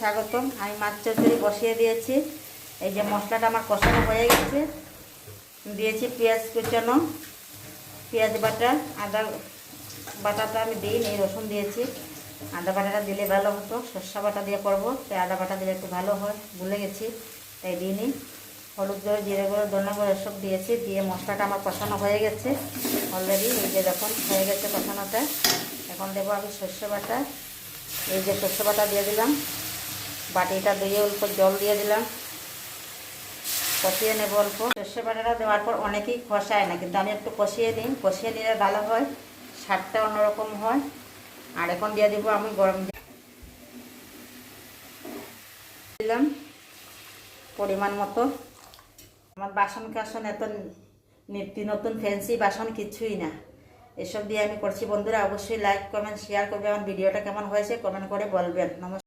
স্বাগতম। আমি মাছ চচ্চড়ি বসিয়ে দিয়েছি। এই যে মশলাটা আমার কষানো হয়ে গেছে, দিয়েছি পেঁয়াজ কুচানো, পেঁয়াজ বাটা, আদা বাটাটা আমি দিইনি, রসুন দিয়েছি। আদা বাটাটা দিলে ভালো হতো, সর্ষে বাটা দিয়ে করবো, তাই আদা বাটা দিলে একটু ভালো হয়, ভুলে গেছি তাই দিইনি। হলুদ গুঁড়ো, জিরে গুঁড়ো, ধনে গুঁড়ো এসব দিয়েছি। দিয়ে মশলাটা আমার কষানো হয়ে গেছে অলরেডি। এই যে দেখুন হয়ে গেছে কষানোটা। এখন দেবো আমি সর্ষে বাটা। এই যে সর্ষে বাটা দিয়ে দিলাম, বাটিটা ধুয়ে অল্প জল দিয়ে দিলাম, কষিয়ে নেব অল্প। সর্ষে বাটাটা দেওয়ার পর অনেকেই কষায় না, কিন্তু আমি একটু কষিয়ে নিই, কষিয়ে নিলে ভালো হয়, স্বাদটা অন্যরকম হয়। আর এখন দিয়ে দিব আমি গরম দিলাম পরিমাণ মতো। আমার বাসন কাসন এত নিত্য নতুন ফ্যান্সি বাসন কিছুই না, এসব দিয়ে আমি করছি। বন্ধুরা অবশ্যই লাইক কমেন্ট শেয়ার করবে। আমার ভিডিওটা কেমন হয়েছে কমেন্ট করে বলবেন। নমস্কার।